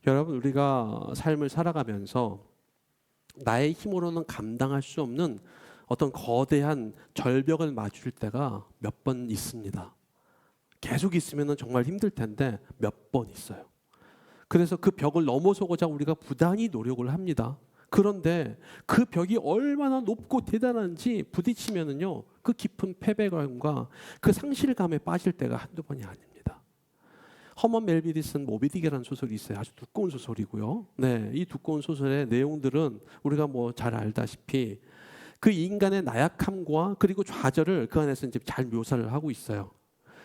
여러분, 우리가 삶을 살아가면서 나의 힘으로는 감당할 수 없는 어떤 거대한 절벽을 마주칠 때가 몇 번 있습니다. 계속 있으면 정말 힘들 텐데 몇 번 있어요. 그래서 그 벽을 넘어서고자 우리가 부단히 노력을 합니다. 그런데 그 벽이 얼마나 높고 대단한지 부딪히면은요, 그 깊은 패배감과 그 상실감에 빠질 때가 한두 번이 아닙니다. 허먼 멜빌이 쓴 모비딕이라는 소설이 있어요. 아주 두꺼운 소설이고요. 네, 이 두꺼운 소설의 내용들은 우리가 뭐 잘 알다시피 그 인간의 나약함과 그리고 좌절을 그 안에서 이제 잘 묘사를 하고 있어요.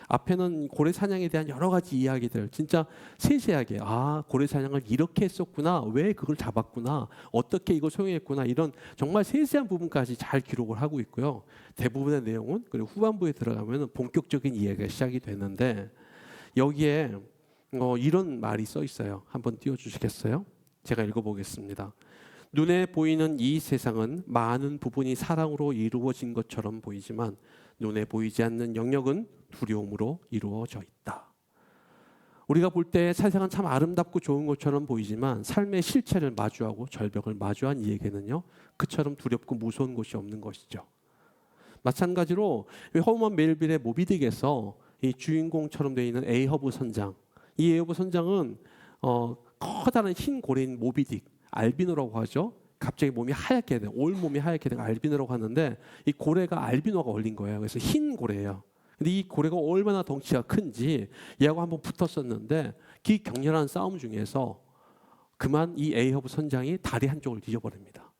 앞에는 고래 사냥에 대한 여러 가지 이야기들, 진짜 세세하게, 아, 고래 사냥을 이렇게 했었구나, 왜 그걸 잡았구나, 어떻게 이걸 소용했구나, 이런 정말 세세한 부분까지 잘 기록을 하고 있고요. 대부분의 내용은, 그리고 후반부에 들어가면 본격적인 이야기가 시작이 되는데, 여기에 이런 말이 써 있어요. 한번 띄워주시겠어요? 제가 읽어보겠습니다. 눈에 보이는 이 세상은 많은 부분이 사랑으로 이루어진 것처럼 보이지만 눈에 보이지 않는 영역은 두려움으로 이루어져 있다. 우리가 볼 때 세상은 참 아름답고 좋은 것처럼 보이지만 삶의 실체를 마주하고 절벽을 마주한 이에게는요, 그처럼 두렵고 무서운 곳이 없는 것이죠. 마찬가지로 허먼 멜빌의 모비딕에서 이 주인공처럼 되어 있는 에이허브 선장, 이 에이허브 선장은 커다란 흰 고래인 모비딕, 알비노라고 하죠. 갑자기 몸이 하얗게 돼, 올 몸이 하얗게 되고 알비노라고 하는데, 이 고래가 알비노가 걸린 거예요. 그래서 흰 고래예요. 근데 이 고래가 얼마나 덩치가 큰지 얘하고 한번 붙었었는데, 그 격렬한 싸움 중에서 그만 이 에이허브 선장이 다리 한쪽을 잊어버립니다.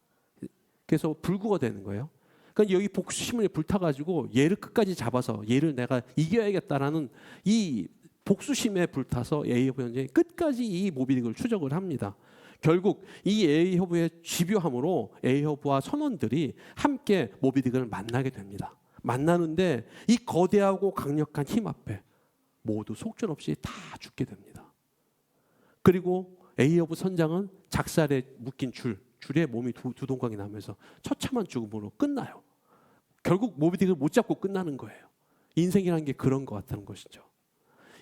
그래서 불구가 되는 거예요. 그러니까 여기 복수심을 불타가지고 얘를 끝까지 잡아서 얘를 내가 이겨야겠다라는 이 복수심에 불타서 에이허브 선장이 끝까지 이 모비딕을 추적을 합니다. 결국 이 에이허브의 집요함으로 에이허브와 선원들이 함께 모비딕을 만나게 됩니다. 만나는데 이 거대하고 강력한 힘 앞에 모두 속절없이 다 죽게 됩니다. 그리고 에이허브 선장은 작살에 묶인 줄에 몸이 두 동강이 나면서 처참한 죽음으로 끝나요. 결국 모비딕을 못 잡고 끝나는 거예요. 인생이라는 게 그런 것 같다는 것이죠.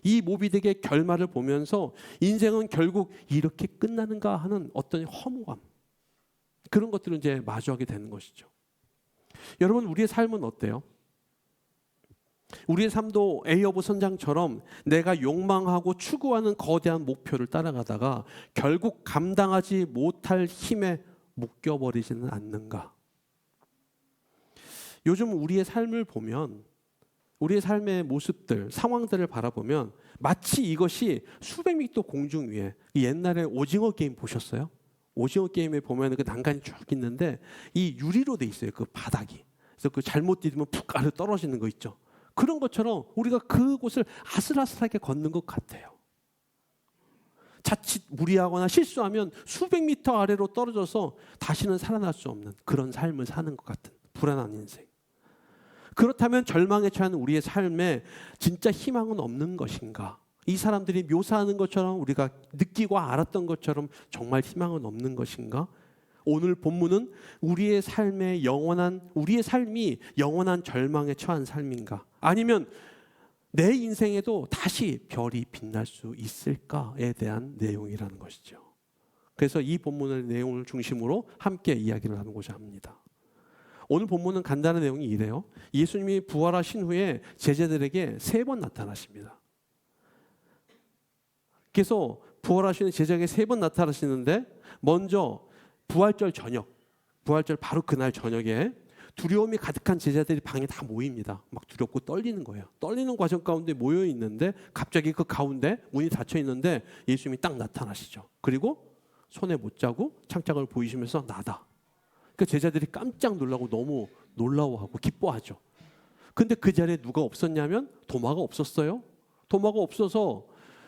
이 모비딕의 결말을 보면서 인생은 결국 이렇게 끝나는가 하는 어떤 허무감, 그런 것들을 이제 마주하게 되는 것이죠. 여러분, 우리의 삶은 어때요? 우리의 삶도 에이허브 선장처럼 내가 욕망하고 추구하는 거대한 목표를 따라가다가 결국 감당하지 못할 힘에 묶여버리지는 않는가? 요즘 우리의 삶을 보면, 우리의 삶의 모습들, 상황들을 바라보면 마치 이것이 수백 미터 공중 위에, 옛날에 오징어 게임 보셨어요? 오징어 게임에 보면 그 난간이 쭉 있는데 이 유리로 돼 있어요, 그 바닥이. 그래서 그 잘못 디디면 푹 아래 떨어지는 거 있죠. 그런 것처럼 우리가 그곳을 아슬아슬하게 걷는 것 같아요. 자칫 무리하거나 실수하면 수백 미터 아래로 떨어져서 다시는 살아날 수 없는 그런 삶을 사는 것 같은 불안한 인생. 그렇다면 절망에 처한 우리의 삶에 진짜 희망은 없는 것인가? 이 사람들이 묘사하는 것처럼, 우리가 느끼고 알았던 것처럼 정말 희망은 없는 것인가? 오늘 본문은 우리의 삶이 영원한 절망에 처한 삶인가? 아니면 내 인생에도 다시 별이 빛날 수 있을까에 대한 내용이라는 것이죠. 그래서 이 본문의 내용을 중심으로 함께 이야기를 나누고자 합니다. 오늘 본문은 간단한 내용이 이래요. 예수님이 부활하신 후에 제자들에게 3번 나타나십니다. 그래서 부활하시는 제자에게 3번 나타나시는데, 먼저 부활절 바로 그날 저녁에 두려움이 가득한 제자들이 방에 다 모입니다. 막 두렵고 떨리는 거예요. 떨리는 과정 가운데 모여 있는데 갑자기 그 가운데 문이 닫혀 있는데 예수님이 딱 나타나시죠. 그리고 손에 못자국 창자국을 보이시면서 나다. 그 제자들이 깜짝 놀라고 너무 놀라워하고 기뻐하죠. 근데 그 자리에 누가 없었냐면 도마가 없었어요. 도마가 없어서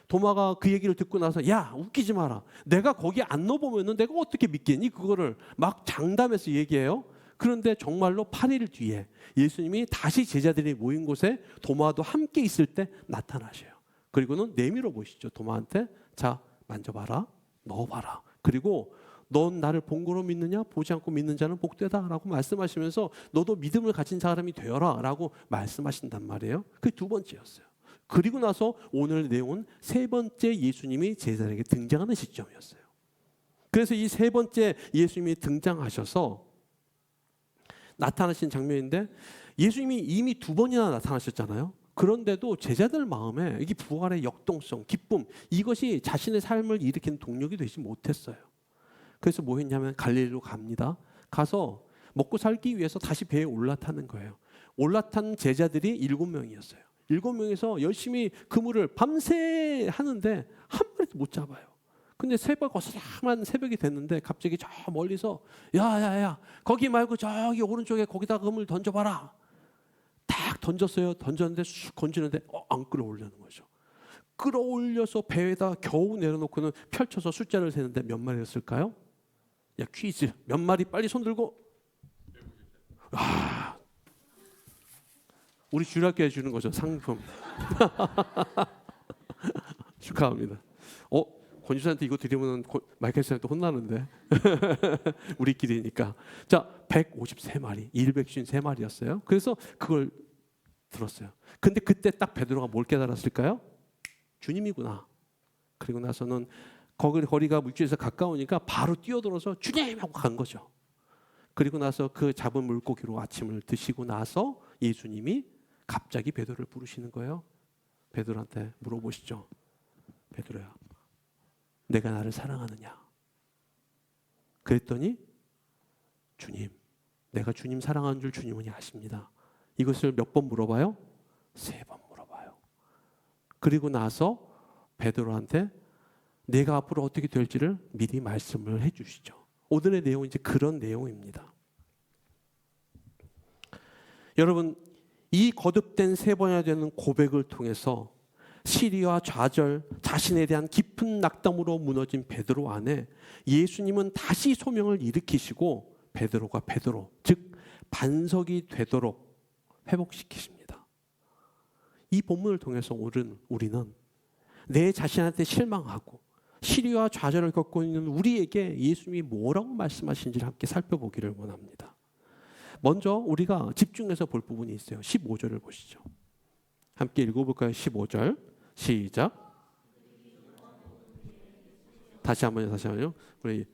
도마가 그 얘기를 듣고 나서, 야, 웃기지 마라. 내가 거기 안 넣어보면 내가 어떻게 믿겠니? 그거를 막 장담해서 얘기해요. 그런데 정말로 8일 뒤에 예수님이 다시 제자들이 모인 곳에 도마도 함께 있을 때 나타나셔요. 그리고는 내밀어 보시죠. 도마한테, 자, 만져봐라, 넣어봐라. 그리고 넌 나를 본 거로 믿느냐? 보지 않고 믿는 자는 복되다 라고 말씀하시면서 너도 믿음을 가진 사람이 되어라 라고 말씀하신단 말이에요. 그게 두 번째였어요. 그리고 나서 오늘 내용은 세 번째 예수님이 제자들에게 등장하는 시점이었어요. 그래서 이 세 번째 예수님이 등장하셔서 나타나신 장면인데 예수님이 이미 두 번이나 나타나셨잖아요. 그런데도 제자들 마음에 이게 부활의 역동성, 기쁨, 이것이 자신의 삶을 일으키는 동력이 되지 못했어요. 그래서 뭐 했냐면 갈릴리로 갑니다. 가서 먹고 살기 위해서 다시 배에 올라타는 거예요. 올라탄 제자들이 7명이었어요. 7명에서 열심히 그물을 밤새 하는데 한 마리도 못 잡아요. 근데 새벽 어스름한 새벽이 됐는데 갑자기 저 멀리서 야야야 거기 말고 저기 오른쪽에 거기다 그물 던져봐라. 딱 던졌어요. 던졌는데 쑥 건지는데 안 끌어올리는 거죠. 끌어올려서 배에다 겨우 내려놓고는 펼쳐서 숫자를 세는데 몇 마리였을까요? 야 퀴즈 몇 마리 빨리 손 들고. 아, 우리 주일학교 해주는 거죠 상품. 축하합니다. 권주사한테 이거 드리면 마이클 씨한테 혼나는데 우리끼리니까. 자 153마리 153마리였어요. 그래서 그걸 들었어요. 근데 그때 딱 베드로가 뭘 깨달았을까요? 주님이구나. 그리고 나서는 거리가 물줄에서 가까우니까 바로 뛰어들어서 주님 하고 간 거죠. 그리고 나서 그 잡은 물고기로 아침을 드시고 나서 예수님이 갑자기 베드로를 부르시는 거예요. 베드로한테 물어보시죠. 베드로야 내가 나를 사랑하느냐? 그랬더니 주님, 내가 주님 사랑하는 줄 주님은 아십니다. 이것을 몇 번 물어봐요? 3번 물어봐요. 그리고 나서 베드로한테 내가 앞으로 어떻게 될지를 미리 말씀을 해주시죠. 오늘의 내용은 이제 그런 내용입니다. 여러분, 이 거듭된 3번이나 되는 고백을 통해서 시리와 좌절, 자신에 대한 깊은 낙담으로 무너진 베드로 안에 예수님은 다시 소명을 일으키시고 베드로가 베드로, 즉 반석이 되도록 회복시키십니다. 이 본문을 통해서 우리는 내 자신한테 실망하고 시리와 좌절을 겪고 있는 우리에게 예수님이 뭐라고 말씀하시는지를 함께 살펴보기를 원합니다. 먼저 우리가 집중해서 볼 부분이 있어요. 15절을 보시죠. 함께 읽어볼까요? 15절 시작. 다시 한번요. 우리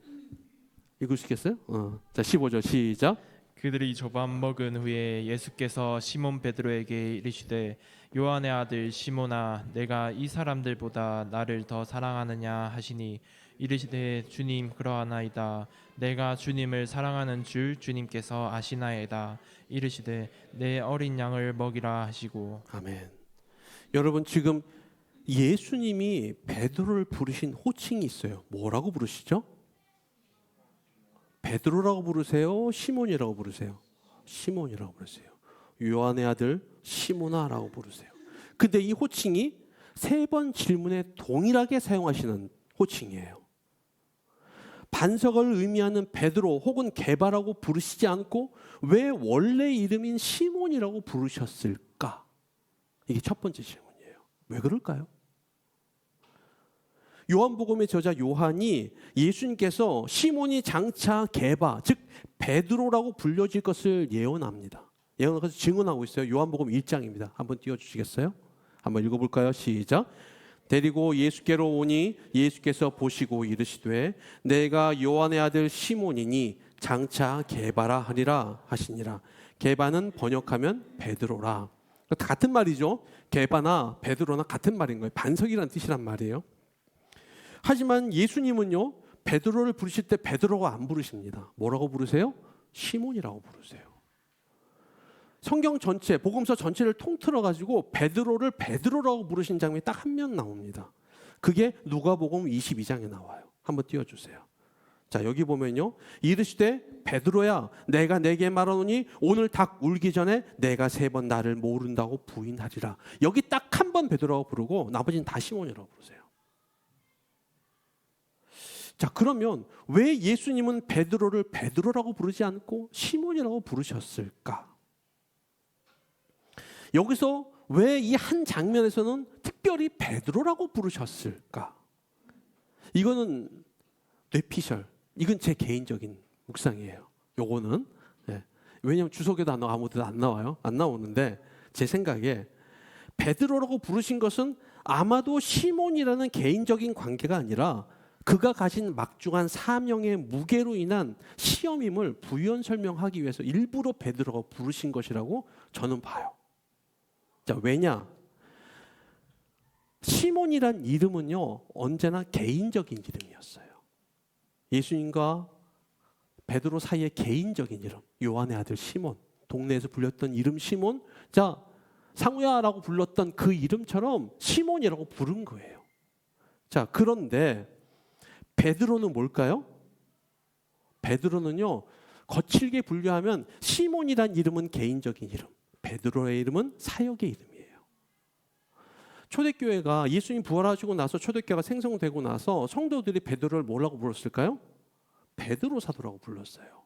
읽으시겠어요? 자 15절 시작. 그들이 조밥 먹은 후에 예수께서 시몬 베드로에게 이르시되 요한의 아들 시몬아 내가 이 사람들보다 나를 더 사랑하느냐 하시니 이르시되 주님 그러하나이다. 내가 주님을 사랑하는 줄 주님께서 아시나이다. 이르시되 내 어린 양을 먹이라 하시고. 아멘. 여러분 지금 예수님이 베드로를 부르신 호칭이 있어요. 뭐라고 부르시죠? 베드로라고 부르세요? 시몬이라고 부르세요? 시몬이라고 부르세요. 요한의 아들 시몬아라고 부르세요. 근데 이 호칭이 3번 질문에 동일하게 사용하시는 호칭이에요. 반석을 의미하는 베드로 혹은 게바라고 부르시지 않고 왜 원래 이름인 시몬이라고 부르셨을까? 이게 첫 번째 질문이에요. 왜 그럴까요? 요한복음의 저자 요한이 예수님께서 시몬이 장차 게바, 즉 베드로라고 불려질 것을 예언합니다. 예언해서 증언하고 있어요. 요한복음 1장입니다. 한번 띄워주시겠어요? 한번 읽어볼까요? 시작. 데리고 예수께로 오니 예수께서 보시고 이르시되 내가 요한의 아들 시몬이니 장차 게바라 하리라 하시니라. 게바는 번역하면 베드로라. 같은 말이죠. 게바나 베드로나 같은 말인 거예요. 반석이라는 뜻이란 말이에요. 하지만 예수님은요 베드로를 부르실 때 베드로가 안 부르십니다. 뭐라고 부르세요? 시몬이라고 부르세요. 성경 전체, 복음서 전체를 통틀어 가지고 베드로를 베드로라고 부르신 장면이 딱 한 명 나옵니다. 그게 누가복음 22장에 나와요. 한번 띄워주세요. 자 여기 보면요 이르시되 베드로야 내가 내게 말하노니 오늘 닭 울기 전에 내가 3번 나를 모른다고 부인하리라. 여기 딱 한 번 베드로라고 부르고 나머지는 다 시몬이라고 부르세요. 자 그러면 왜 예수님은 베드로를 베드로라고 부르지 않고 시몬이라고 부르셨을까? 여기서 왜 이 한 장면에서는 특별히 베드로라고 부르셨을까? 이거는 뇌피셜, 이건 제 개인적인 묵상이에요. 요거는 왜냐하면 주석에도 아무데도 안 나와요. 안 나오는데 제 생각에 베드로라고 부르신 것은 아마도 시몬이라는 개인적인 관계가 아니라 그가 가진 막중한 사명의 무게로 인한 시험임을 부연 설명하기 위해서 일부러 베드로가 부르신 것이라고 저는 봐요. 자, 왜냐? 시몬이란 이름은요, 언제나 개인적인 이름이었어요. 예수님과 베드로 사이의 개인적인 이름, 요한의 아들 시몬, 동네에서 불렸던 이름 시몬, 자, 상우야라고 불렀던 그 이름처럼 시몬이라고 부른 거예요. 자, 그런데 베드로는 뭘까요? 베드로는요, 거칠게 분류하면 시몬이란 이름은 개인적인 이름, 베드로의 이름은 사역의 이름이에요. 초대교회가 예수님 부활하시고 나서 초대교회가 생성되고 나서 성도들이 베드로를 뭐라고 불렀을까요? 베드로 사도라고 불렀어요.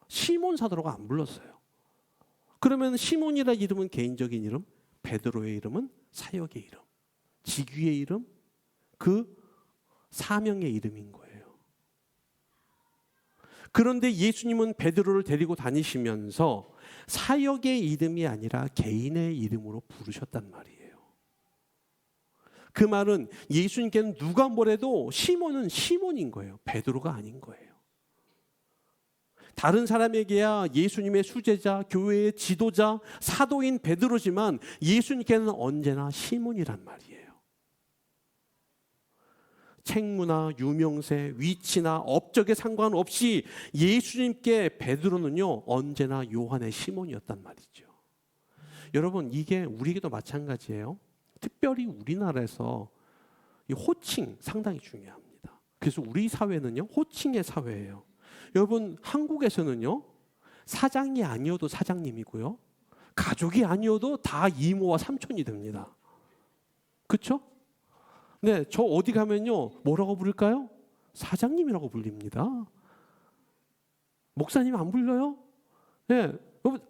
시몬 사도라고 안 불렀어요. 그러면 시몬이라는 이름은 개인적인 이름, 베드로의 이름은 사역의 이름, 직위의 이름, 그 사명의 이름인 거예요. 그런데 예수님은 베드로를 데리고 다니시면서 사역의 이름이 아니라 개인의 이름으로 부르셨단 말이에요. 그 말은 예수님께는 누가 뭐래도 시몬은 시몬인 거예요. 베드로가 아닌 거예요. 다른 사람에게야 예수님의 수제자, 교회의 지도자, 사도인 베드로지만 예수님께는 언제나 시몬이란 말이에요. 책무나 유명세, 위치나 업적에 상관없이 예수님께 베드로는요, 언제나 요한의 시몬이었단 말이죠. 여러분, 이게 우리에게도 마찬가지예요. 특별히 우리나라에서 이 호칭 상당히 중요합니다. 그래서 우리 사회는요, 호칭의 사회예요. 여러분, 한국에서는요, 사장이 아니어도 사장님이고요, 가족이 아니어도 다 이모와 삼촌이 됩니다. 그렇죠? 네, 저 어디 가면요, 뭐라고 부를까요? 사장님이라고 불립니다. 목사님 안 불러요? 네, 여러분,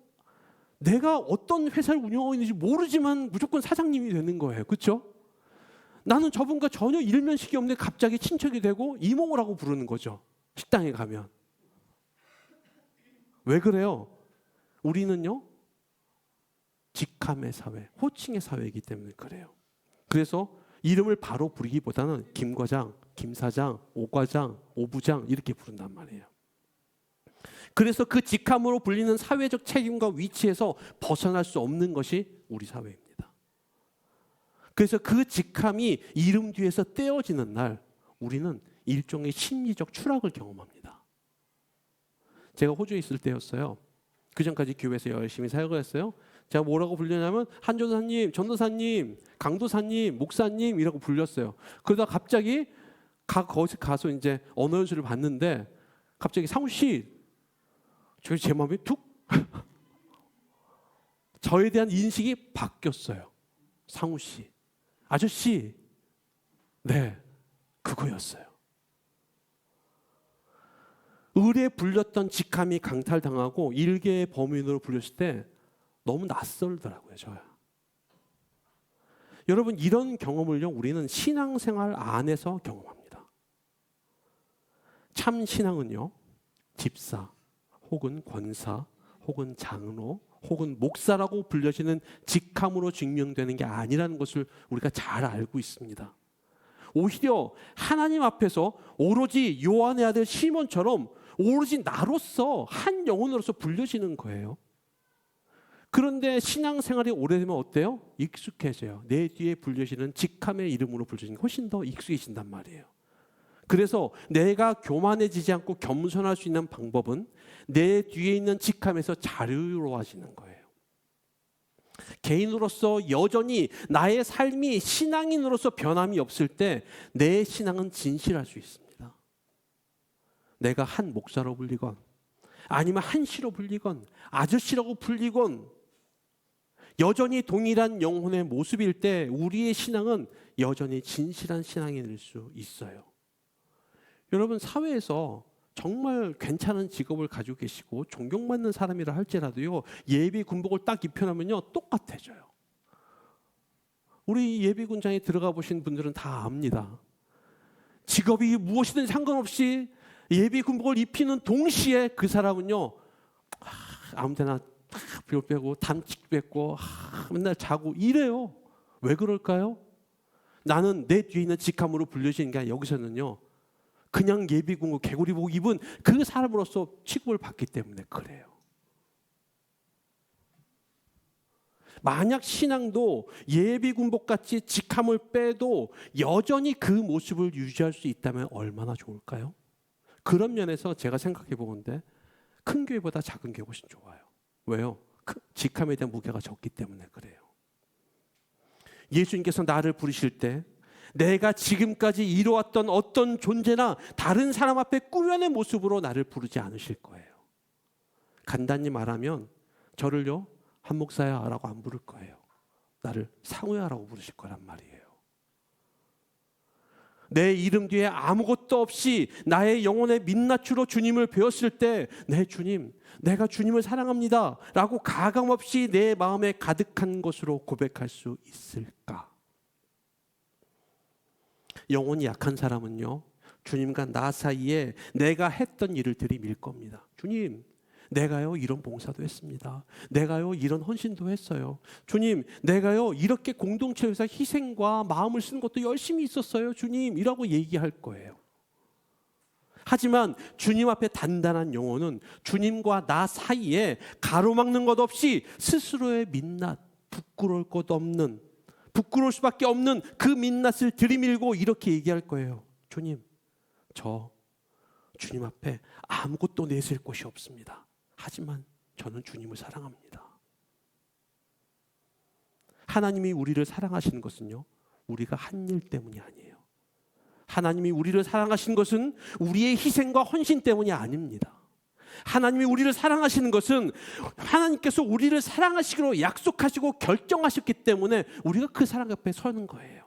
내가 어떤 회사를 운영하고 있는지 모르지만 무조건 사장님이 되는 거예요. 그렇죠? 나는 저분과 전혀 일면식이 없는데 갑자기 친척이 되고 이모라고 부르는 거죠. 식당에 가면. 왜 그래요? 우리는요, 직함의 사회, 호칭의 사회이기 때문에 그래요. 그래서 이름을 바로 부르기보다는 김 과장, 김 사장, 오 과장, 오 부장 이렇게 부른단 말이에요. 그래서 그 직함으로 불리는 사회적 책임과 위치에서 벗어날 수 없는 것이 우리 사회입니다. 그래서 그 직함이 이름 뒤에서 떼어지는 날 우리는 일종의 심리적 추락을 경험합니다. 제가 호주에 있을 때였어요. 그 전까지 교회에서 열심히 사역을 했어요. 제가 뭐라고 불렸냐면 한전사님, 전도사님, 강도사님, 목사님 이라고 불렸어요. 그러다 갑자기 거기서 가서 이제 언어 연수를 받는데 갑자기 상우 씨, 저희 제 마음이 툭 저에 대한 인식이 바뀌었어요. 상우 씨, 아저씨, 네, 그거였어요. 을에 불렸던 직함이 강탈당하고 일개의 범인으로 불렸을 때 너무 낯설더라고요, 저야. 여러분, 이런 경험을요, 우리는 신앙생활 안에서 경험합니다. 참 신앙은요, 집사, 혹은 권사, 혹은 장로, 혹은 목사라고 불려지는 직함으로 증명되는 게 아니라는 것을 우리가 잘 알고 있습니다. 오히려 하나님 앞에서 오로지 요한의 아들 시몬처럼 오로지 나로서 한 영혼으로서 불려지는 거예요. 그런데 신앙생활이 오래되면 어때요? 익숙해져요. 내 뒤에 불려지는 직함의 이름으로 불려지는 게 훨씬 더 익숙해진단 말이에요. 그래서 내가 교만해지지 않고 겸손할 수 있는 방법은 내 뒤에 있는 직함에서 자유로워지는 거예요. 개인으로서 여전히 나의 삶이 신앙인으로서 변함이 없을 때 내 신앙은 진실할 수 있습니다. 내가 한 목사로 불리건 아니면 한 씨로 불리건 아저씨라고 불리건 여전히 동일한 영혼의 모습일 때 우리의 신앙은 여전히 진실한 신앙인일 수 있어요. 여러분, 사회에서 정말 괜찮은 직업을 가지고 계시고 존경받는 사람이라 할지라도요, 예비 군복을 딱 입혀놓으면요, 똑같아져요. 우리 예비군장에 들어가 보신 분들은 다 압니다. 직업이 무엇이든 상관없이 예비 군복을 입히는 동시에 그 사람은요, 아무데나 딱 별 빼고 담직 뱉고 맨날 자고 이래요. 왜 그럴까요? 나는 내 뒤에 있는 직함으로 불려지는 게 아니라 여기서는요, 그냥 예비군복 개구리복 입은 그 사람으로서 취급을 받기 때문에 그래요. 만약 신앙도 예비군복같이 직함을 빼도 여전히 그 모습을 유지할 수 있다면 얼마나 좋을까요? 그런 면에서 제가 생각해 보건데 큰 교회보다 작은 교회가 훨씬 좋아요. 왜요? 직함에 대한 무게가 적기 때문에 그래요. 예수님께서 나를 부르실 때 내가 지금까지 이루었던 어떤 존재나 다른 사람 앞에 꾸며낸 모습으로 나를 부르지 않으실 거예요. 간단히 말하면 저를요, 한 목사야 라고 안 부를 거예요. 나를 상우야 라고 부르실 거란 말이에요. 내 이름 뒤에 아무것도 없이 나의 영혼의 민낯으로 주님을 배웠을 때, 네 주님, 내가 주님을 사랑합니다 라고 가감없이 내 마음에 가득한 것으로 고백할 수 있을까? 영혼이 약한 사람은요, 주님과 나 사이에 내가 했던 일을 들이밀 겁니다. 주님, 내가요 이런 봉사도 했습니다. 내가요 이런 헌신도 했어요. 주님, 내가요 이렇게 공동체에서 희생과 마음을 쓰는 것도 열심히 있었어요. 주님, 이라고 얘기할 거예요. 하지만 주님 앞에 단단한 영혼은 주님과 나 사이에 가로막는 것 없이 스스로의 민낯, 부끄러울 것 없는, 부끄러울 수밖에 없는 그 민낯을 들이밀고 이렇게 얘기할 거예요. 주님, 저 주님 앞에 아무것도 내세울 곳이 없습니다. 하지만 저는 주님을 사랑합니다. 하나님이 우리를 사랑하시는 것은요, 우리가 한 일 때문이 아니에요. 하나님이 우리를 사랑하신 것은 우리의 희생과 헌신 때문이 아닙니다. 하나님이 우리를 사랑하시는 것은 하나님께서 우리를 사랑하시기로 약속하시고 결정하셨기 때문에 우리가 그 사랑 옆에 서는 거예요.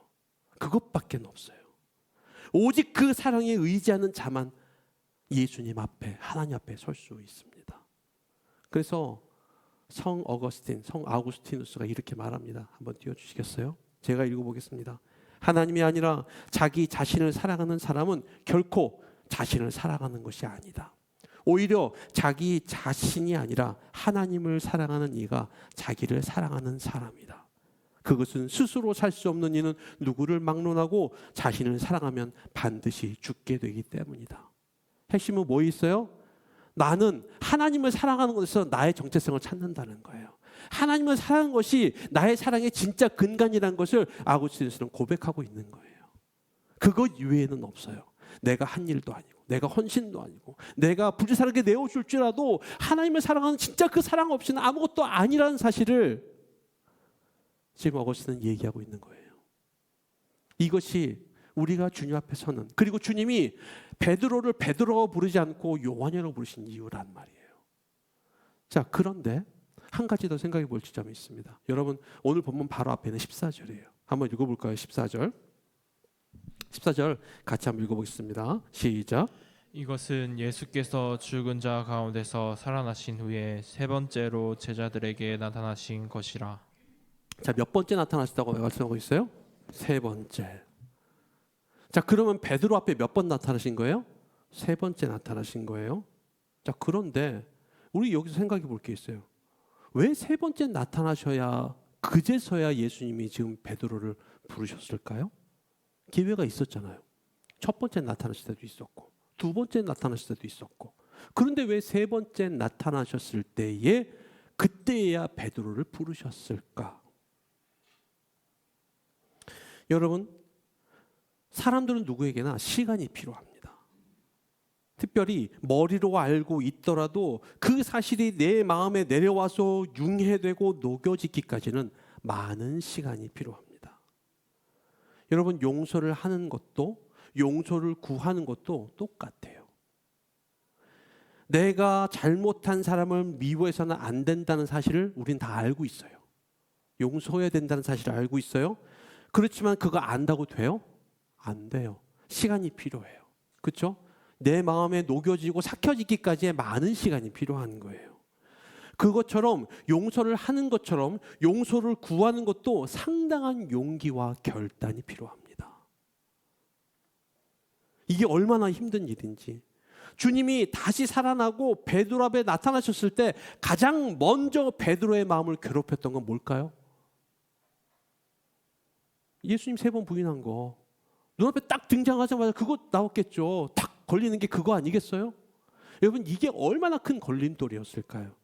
그것밖에 없어요. 오직 그 사랑에 의지하는 자만 예수님 앞에, 하나님 앞에 설 수 있습니다. 그래서 성 아우구스티누스가 이렇게 말합니다. 한번 띄워주시겠어요? 제가 읽어보겠습니다. 하나님이 아니라 자기 자신을 사랑하는 사람은 결코 자신을 사랑하는 것이 아니다. 오히려 자기 자신이 아니라 하나님을 사랑하는 이가 자기를 사랑하는 사람이다. 그것은 스스로 살 수 없는 이는 누구를 막론하고 자신을 사랑하면 반드시 죽게 되기 때문이다. 핵심은 뭐 있어요? 나는 하나님을 사랑하는 것에서 나의 정체성을 찾는다는 거예요. 하나님을 사랑하는 것이 나의 사랑의 진짜 근간이라는 것을 아구스티누스는 고백하고 있는 거예요. 그것 이외에는 없어요. 내가 한 일도 아니고, 내가 헌신도 아니고, 내가 부지사르게 내어줄지라도 하나님을 사랑하는 진짜 그 사랑 없이는 아무것도 아니라는 사실을 지금 어거스틴은 얘기하고 있는 거예요. 이것이 우리가 주님 앞에 서는, 그리고 주님이 베드로를 베드로라고 부르지 않고 요한이라고 부르신 이유란 말이에요. 자, 그런데 한 가지 더 생각해 볼 지점이 있습니다. 여러분, 오늘 본문 바로 앞에는 14절이에요. 한번 읽어볼까요? 14절 같이 한번 읽어보겠습니다. 시작. 이것은 예수께서 죽은 자 가운데서 살아나신 후에 세 번째로 제자들에게 나타나신 것이라. 자, 몇 번째 나타나셨다고 말씀하고 있어요? 세 번째. 자, 그러면 베드로 앞에 몇 번 나타나신 거예요? 세 번째 나타나신 거예요. 자, 그런데 우리 여기서 생각해 볼 게 있어요. 왜 세 번째 나타나셔야, 그제서야 예수님이 지금 베드로를 부르셨을까요? 기회가 있었잖아요. 첫 번째 나타나실 때도 있었고, 두 번째 나타나실 때도 있었고. 그런데 왜 세 번째 나타나셨을 때에 그때야 베드로를 부르셨을까? 여러분, 사람들은 누구에게나 시간이 필요합니다. 특별히 머리로 알고 있더라도 그 사실이 내 마음에 내려와서 융해되고 녹여지기까지는 많은 시간이 필요합니다. 여러분, 용서를 하는 것도, 용서를 구하는 것도 똑같아요. 내가 잘못한 사람을 미워해서는 안 된다는 사실을 우린 다 알고 있어요. 용서해야 된다는 사실을 알고 있어요. 그렇지만 그거 안다고 돼요? 안 돼요. 시간이 필요해요. 그렇죠? 내 마음에 녹여지고 삭혀지기까지의 많은 시간이 필요한 거예요. 그것처럼 용서를 하는 것처럼 용서를 구하는 것도 상당한 용기와 결단이 필요합니다. 이게 얼마나 힘든 일인지. 주님이 다시 살아나고 베드로 앞에 나타나셨을 때 가장 먼저 베드로의 마음을 괴롭혔던 건 뭘까요? 예수님 3번 부인한 거 눈앞에 딱 등장하자마자 그거 나왔겠죠. 딱 걸리는 게 그거 아니겠어요? 여러분 이게 얼마나 큰 걸림돌이었을까요?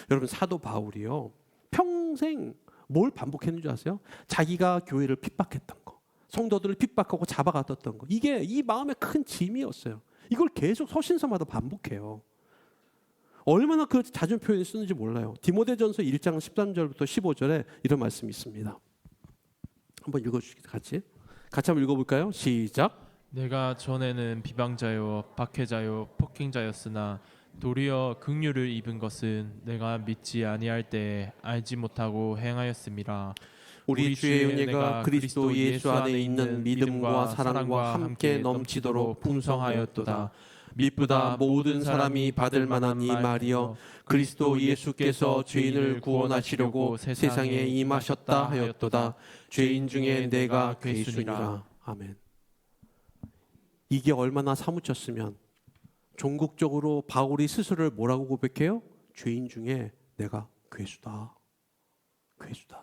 여러분 사도 바울이요 평생 뭘 반복했는 줄 아세요? 자기가 교회를 핍박했던 거, 성도들을 핍박하고 잡아갔던 거, 이게 이 마음의 큰 짐이었어요. 이걸 계속 서신서마다 반복해요. 얼마나 그 자주 표현을 쓰는지 몰라요. 디모데전서 1장 13절부터 15절에 이런 말씀이 있습니다. 한번 읽어주시겠어요? 같이 한번 읽어볼까요? 시작. 내가 전에는 비방자요 박해자요 폭행자였으나 도리어 긍휼을 입은 것은 내가 믿지 아니할 때에 알지 못하고 행하였음이라. 우리 주의 은혜가 그리스도 예수 안에 있는 믿음과 사랑과 함께 넘치도록 풍성하였도다. 믿보다 모든 사람이 받을 만한 이 말이여 그리스도 예수께서 죄인을 구원하시려고 세상에 임하셨다 하였도다. 죄인 중에 내가 괴수니라. 아멘. 이게 얼마나 사무쳤으면 종국적으로 바울이 스스로를 뭐라고 고백해요? 죄인 중에 내가 괴수다. 괴수다.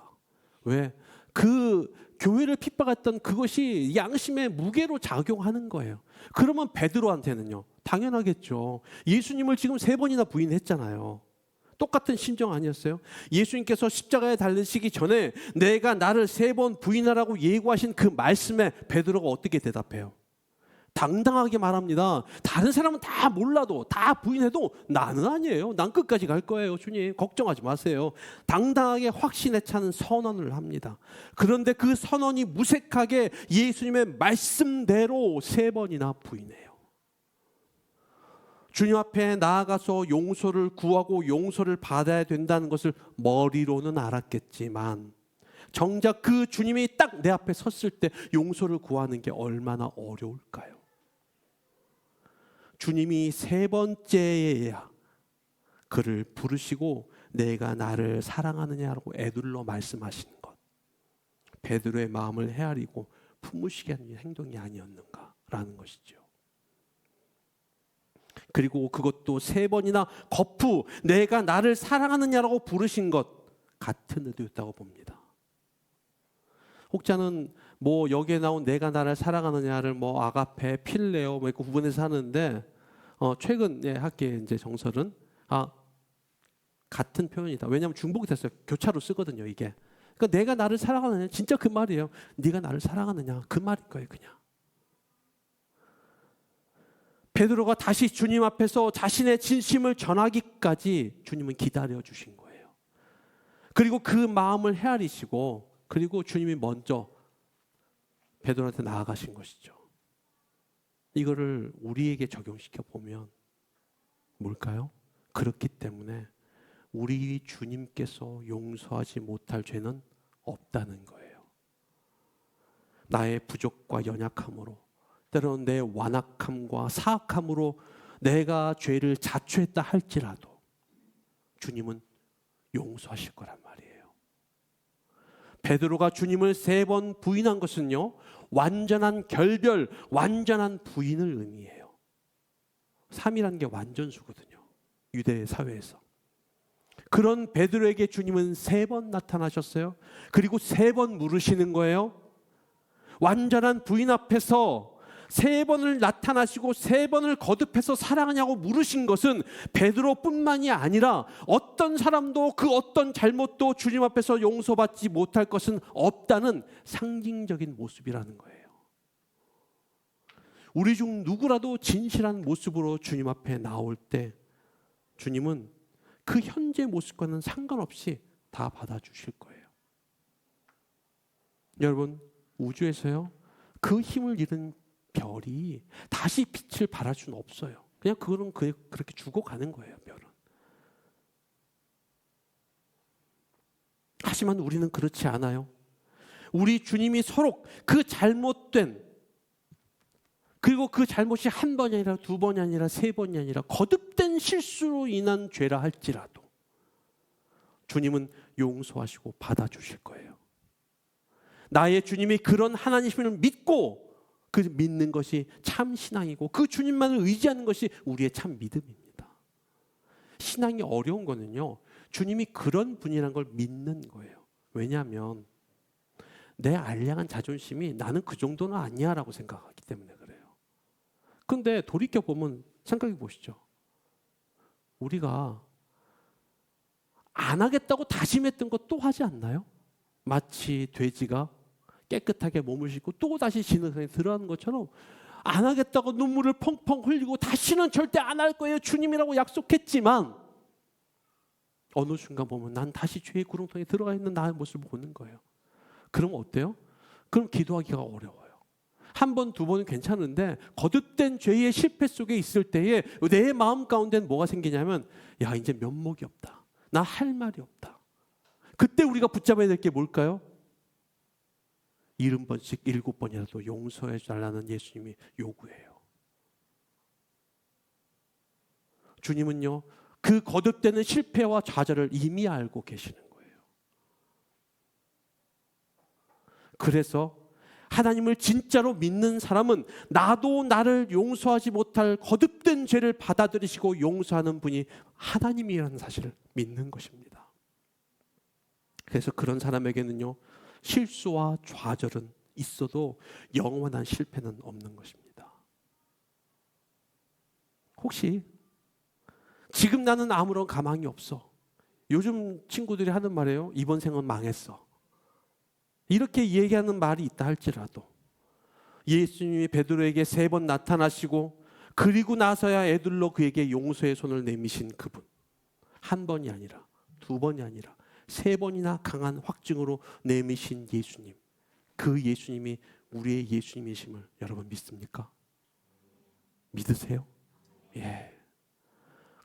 왜? 그 교회를 핍박했던 그것이 양심의 무게로 작용하는 거예요. 그러면 베드로한테는요. 당연하겠죠. 예수님을 지금 3번이나 부인했잖아요. 똑같은 심정 아니었어요? 예수님께서 십자가에 달리시기 전에 내가 나를 3번 부인하라고 예고하신 그 말씀에 베드로가 어떻게 대답해요? 당당하게 말합니다. 다른 사람은 다 몰라도 다 부인해도 나는 아니에요. 난 끝까지 갈 거예요. 주님 걱정하지 마세요. 당당하게 확신에 차는 선언을 합니다. 그런데 그 선언이 무색하게 예수님의 말씀대로 3번이나 부인해요. 주님 앞에 나아가서 용서를 구하고 용서를 받아야 된다는 것을 머리로는 알았겠지만 정작 그 주님이 딱 내 앞에 섰을 때 용서를 구하는 게 얼마나 어려울까요? 주님이 3번째에야 그를 부르시고 내가 나를 사랑하느냐라고 애둘러 말씀하시는 것, 베드로의 마음을 헤아리고 품으시게 하는 행동이 아니었는가라는 것이죠. 그리고 그것도 3번이나 거푸 내가 나를 사랑하느냐라고 부르신 것 같은 의도였다고 봅니다. 혹자는 뭐 여기에 나온 내가 나를 사랑하느냐를 뭐 아가페, 필레오 뭐 구분해서 하는데 최근 학계 이제 정설은 같은 표현이다. 왜냐하면 중복이 됐어요. 교차로 쓰거든요. 이게. 그러니까 내가 나를 사랑하느냐 진짜 그 말이에요. 네가 나를 사랑하느냐 그 말일 거예요. 그냥. 베드로가 다시 주님 앞에서 자신의 진심을 전하기까지 주님은 기다려 주신 거예요. 그리고 그 마음을 헤아리시고 그리고 주님이 먼저 베드로한테 나아가신 것이죠. 이거를 우리에게 적용시켜 보면 뭘까요? 그렇기 때문에 우리 주님께서 용서하지 못할 죄는 없다는 거예요. 나의 부족과 연약함으로 때로는 내 완악함과 사악함으로 내가 죄를 자초했다 할지라도 주님은 용서하실 거란 말이에요. 베드로가 주님을 3번 부인한 것은요, 완전한 결별, 완전한 부인을 의미해요. 3이라는 게 완전수거든요. 유대 사회에서. 그런 베드로에게 주님은 3번 나타나셨어요. 그리고 3번 물으시는 거예요. 완전한 부인 앞에서 3번을 나타나시고 3번을 거듭해서 사랑하냐고 물으신 것은 베드로뿐만이 아니라 어떤 사람도 그 어떤 잘못도 주님 앞에서 용서받지 못할 것은 없다는 상징적인 모습이라는 거예요. 우리 중 누구라도 진실한 모습으로 주님 앞에 나올 때 주님은 그 현재 모습과는 상관없이 다 받아주실 거예요. 여러분, 우주에서요, 그 힘을 잃은 별이 다시 빛을 발할 수는 없어요. 그냥 그거는 그렇게 죽어가는 거예요. 별은. 하지만 우리는 그렇지 않아요. 우리 주님이 서로 그 잘못된 그리고 그 잘못이 한 번이 아니라 2번이 아니라 3번이 아니라 거듭된 실수로 인한 죄라 할지라도 주님은 용서하시고 받아주실 거예요. 나의 주님이 그런 하나님을 믿고 그 믿는 것이 참 신앙이고 그 주님만을 의지하는 것이 우리의 참 믿음입니다. 신앙이 어려운 거는요, 주님이 그런 분이라는 걸 믿는 거예요. 왜냐하면 내 알량한 자존심이 나는 그 정도는 아니야 라고 생각하기 때문에 그래요. 근데 돌이켜보면 생각해 보시죠. 우리가 안 하겠다고 다짐했던 거 또 하지 않나요? 마치 돼지가 깨끗하게 몸을 씻고 또 다시 진흙에 들어가는 것처럼 안 하겠다고 눈물을 펑펑 흘리고 다시는 절대 안 할 거예요 주님이라고 약속했지만 어느 순간 보면 난 다시 죄의 구렁텅이에 들어가 있는 나의 모습을 보는 거예요. 그럼 어때요? 그럼 기도하기가 어려워요. 한 번, 두 번은 괜찮은데 거듭된 죄의 실패 속에 있을 때에 내 마음 가운데는 뭐가 생기냐면 야 이제 면목이 없다. 나 할 말이 없다. 그때 우리가 붙잡아야 될 게 뭘까요? 70번씩 7번이라도 용서해 달라는 예수님이 요구해요. 주님은요 그 거듭되는 실패와 좌절을 이미 알고 계시는 거예요. 그래서 하나님을 진짜로 믿는 사람은 나도 나를 용서하지 못할 거듭된 죄를 받아들이시고 용서하는 분이 하나님이라는 사실을 믿는 것입니다. 그래서 그런 사람에게는요 실수와 좌절은 있어도 영원한 실패는 없는 것입니다. 혹시 지금 나는 아무런 가망이 없어. 요즘 친구들이 하는 말이에요. 이번 생은 망했어. 이렇게 얘기하는 말이 있다 할지라도 예수님이 베드로에게 3번 나타나시고 그리고 나서야 애들로 그에게 용서의 손을 내미신 그분. 한 번이 아니라 2번이 아니라 3번이나 강한 확증으로 내미신 예수님. 그 예수님이 우리의 예수님이심을 여러분 믿습니까? 믿으세요? 예.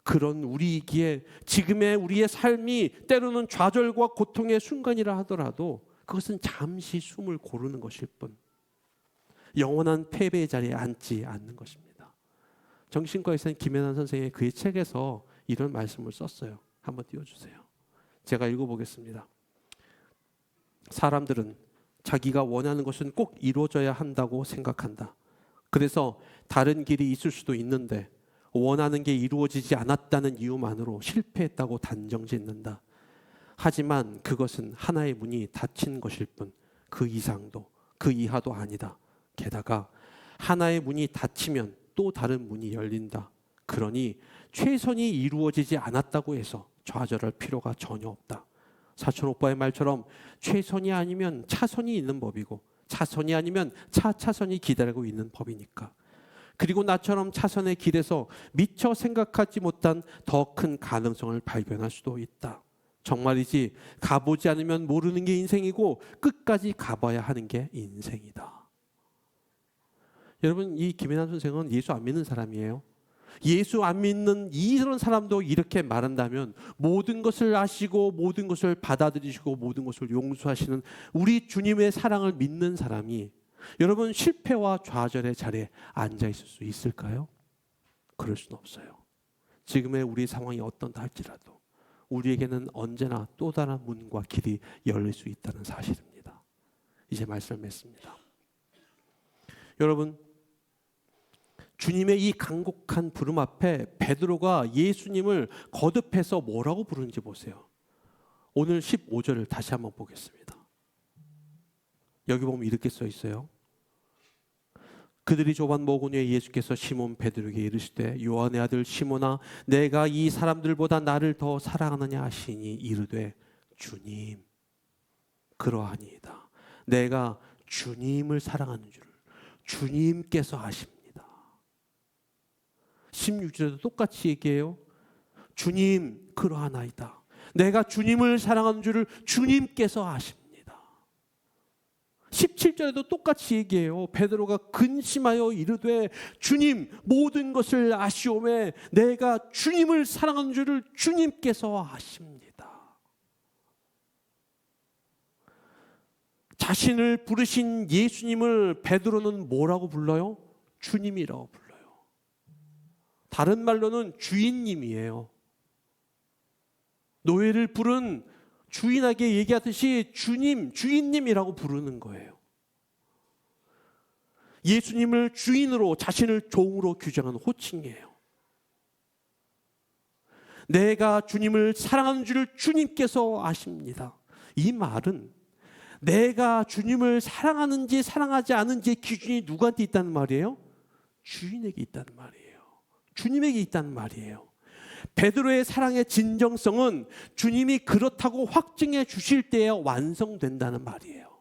그런 우리이기에 지금의 우리의 삶이 때로는 좌절과 고통의 순간이라 하더라도 그것은 잠시 숨을 고르는 것일 뿐 영원한 패배의 자리에 앉지 않는 것입니다. 정신과의사인 김연한 선생이 그의 책에서 이런 말씀을 썼어요. 한번 띄워주세요. 제가 읽어보겠습니다. 사람들은 자기가 원하는 것은 꼭 이루어져야 한다고 생각한다. 그래서 다른 길이 있을 수도 있는데 원하는 게 이루어지지 않았다는 이유만으로 실패했다고 단정짓는다. 하지만 그것은 하나의 문이 닫힌 것일 뿐 그 이상도 그 이하도 아니다. 게다가 하나의 문이 닫히면 또 다른 문이 열린다. 그러니 최선이 이루어지지 않았다고 해서 좌절할 필요가 전혀 없다. 사촌 오빠의 말처럼 최선이 아니면 차선이 있는 법이고 차선이 아니면 차선이 기다리고 있는 법이니까. 그리고 나처럼 차선의 길에서 미처 생각하지 못한 더 큰 가능성을 발견할 수도 있다. 정말이지 가보지 않으면 모르는 게 인생이고 끝까지 가봐야 하는 게 인생이다. 여러분 이 김연한 선생은 예수 안 믿는 사람이에요. 예수 안 믿는 이런 사람도 이렇게 말한다면 모든 것을 아시고 모든 것을 받아들이시고 모든 것을 용서하시는 우리 주님의 사랑을 믿는 사람이 여러분 실패와 좌절의 자리에 앉아 있을 수 있을까요? 그럴 수는 없어요. 지금의 우리 상황이 어떤다 할지라도 우리에게는 언제나 또 다른 문과 길이 열릴 수 있다는 사실입니다. 이제 말씀을 맺습니다. 여러분 주님의 이 간곡한 부름 앞에 베드로가 예수님을 거듭해서 뭐라고 부르는지 보세요. 오늘 15절을 다시 한번 보겠습니다. 여기 보면 이렇게 써 있어요. 그들이 조반 먹은 후에 예수께서 시몬 베드로에게 이르시되 요한의 아들 시몬아 내가 이 사람들보다 나를 더 사랑하느냐 하시니 이르되 주님 그러하니이다. 내가 주님을 사랑하는 줄 주님께서 아십니다. 16절에도 똑같이 얘기해요. 주님 그러하나이다. 내가 주님을 사랑하는 줄을 주님께서 아십니다. 17절에도 똑같이 얘기해요. 베드로가 근심하여 이르되 주님 모든 것을 아시오매 내가 주님을 사랑하는 줄을 주님께서 아십니다. 자신을 부르신 예수님을 베드로는 뭐라고 불러요? 주님이라고 불러요. 다른 말로는 주인님이에요. 노예를 부른 주인에게 얘기하듯이 주님, 주인님이라고 부르는 거예요. 예수님을 주인으로 자신을 종으로 규정하는 호칭이에요. 내가 주님을 사랑하는 줄을 주님께서 아십니다. 이 말은 내가 주님을 사랑하는지 사랑하지 않은지의 기준이 누구한테 있다는 말이에요? 주인에게 있다는 말이에요. 주님에게 있다는 말이에요. 베드로의 사랑의 진정성은 주님이 그렇다고 확증해 주실 때에 완성된다는 말이에요.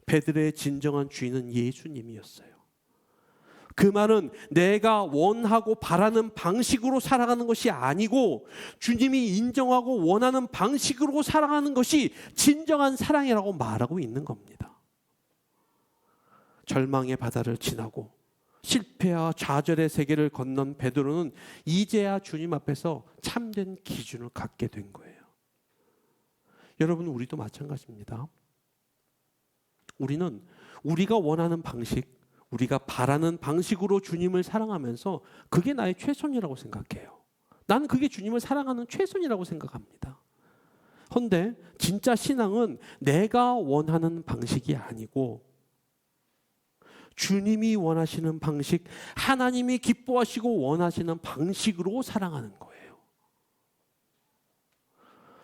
베드로의 진정한 주인은 예수님이었어요. 그 말은 내가 원하고 바라는 방식으로 살아가는 것이 아니고 주님이 인정하고 원하는 방식으로 살아가는 것이 진정한 사랑이라고 말하고 있는 겁니다. 절망의 바다를 지나고 실패와 좌절의 세계를 건넌 베드로는 이제야 주님 앞에서 참된 기준을 갖게 된 거예요. 여러분, 우리도 마찬가지입니다. 우리는 우리가 원하는 방식, 우리가 바라는 방식으로 주님을 사랑하면서 그게 나의 최선이라고 생각해요. 나는 그게 주님을 사랑하는 최선이라고 생각합니다. 그런데 진짜 신앙은 내가 원하는 방식이 아니고 주님이 원하시는 방식, 하나님이 기뻐하시고 원하시는 방식으로 사랑하는 거예요.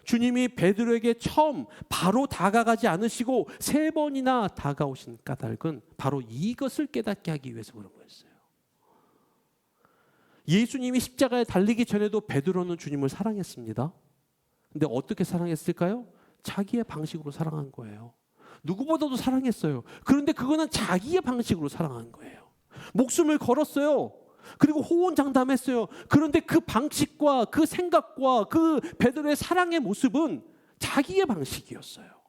주님이 베드로에게 처음 바로 다가가지 않으시고 3번이나 다가오신 까닭은 바로 이것을 깨닫게 하기 위해서 그런 거였어요. 예수님이 십자가에 달리기 전에도 베드로는 주님을 사랑했습니다. 근데 어떻게 사랑했을까요? 자기의 방식으로 사랑한 거예요. 누구보다도 사랑했어요. 그런데 그거는 자기의 방식으로 사랑한 거예요. 목숨을 걸었어요. 그리고 호언장담했어요. 그런데 그 방식과 그 생각과 그 베드로의 사랑의 모습은 자기의 방식이었어요.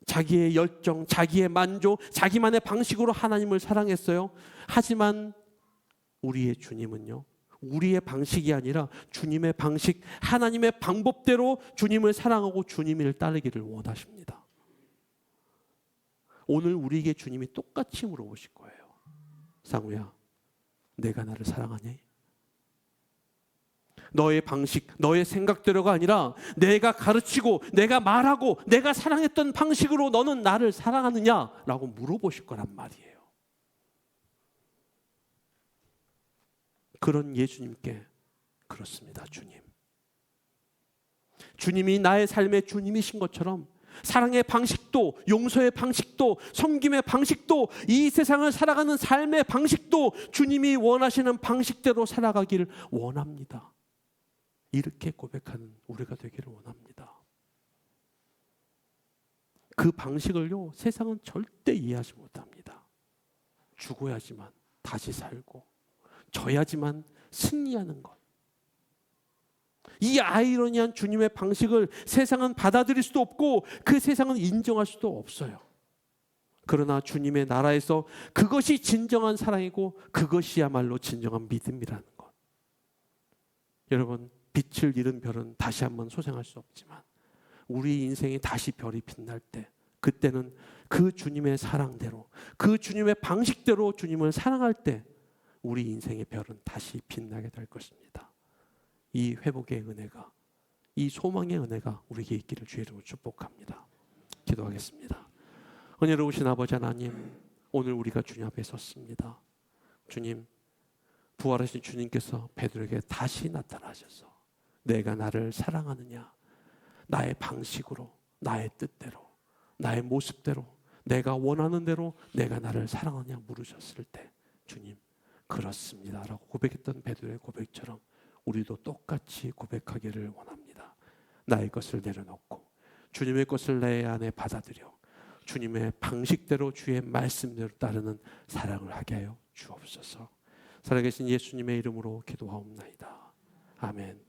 자기의 열정, 자기의 만족, 자기만의 방식으로 하나님을 사랑했어요. 하지만 우리의 주님은요, 우리의 방식이 아니라 주님의 방식, 하나님의 방법대로 주님을 사랑하고 주님을 따르기를 원하십니다. 오늘 우리에게 주님이 똑같이 물어보실 거예요. 상우야, 내가 나를 사랑하니? 너의 방식, 너의 생각대로가 아니라 내가 가르치고 내가 말하고 내가 사랑했던 방식으로 너는 나를 사랑하느냐라고 물어보실 거란 말이에요. 그런 예수님께 그렇습니다. 주님이 나의 삶의 주님이신 것처럼 사랑의 방식도, 용서의 방식도, 섬김의 방식도, 이 세상을 살아가는 삶의 방식도 주님이 원하시는 방식대로 살아가기를 원합니다. 이렇게 고백하는 우리가 되기를 원합니다. 그 방식을요, 세상은 절대 이해하지 못합니다. 죽어야지만 다시 살고 져야지만 승리하는 것. 이 아이러니한 주님의 방식을 세상은 받아들일 수도 없고 그 세상은 인정할 수도 없어요. 그러나 주님의 나라에서 그것이 진정한 사랑이고 그것이야말로 진정한 믿음이라는 것. 여러분, 빛을 잃은 별은 다시 한번 소생할 수 없지만 우리 인생이 다시 별이 빛날 때, 그때는 그 주님의 사랑대로, 그 주님의 방식대로 주님을 사랑할 때 우리 인생의 별은 다시 빛나게 될 것입니다. 이 회복의 은혜가, 이 소망의 은혜가 우리에게 있기를 주의 이름으로 축복합니다. 기도하겠습니다. 은혜로우신 아버지 하나님, 오늘 우리가 주님 앞에 섰습니다. 주님, 부활하신 주님께서 베드로에게 다시 나타나셔서 내가 나를 사랑하느냐, 나의 방식으로, 나의 뜻대로, 나의 모습대로, 내가 원하는 대로 내가 나를 사랑하느냐 물으셨을 때 주님, 그렇습니다 라고 고백했던 베드로의 고백처럼 우리도 똑같이 고백하기를 원합니다. 나의 것을 내려놓고 주님의 것을 내 안에 받아들여 주님의 방식대로 주의 말씀대로 따르는 사랑을 하게 하여 주옵소서. 살아계신 예수님의 이름으로 기도하옵나이다. 아멘.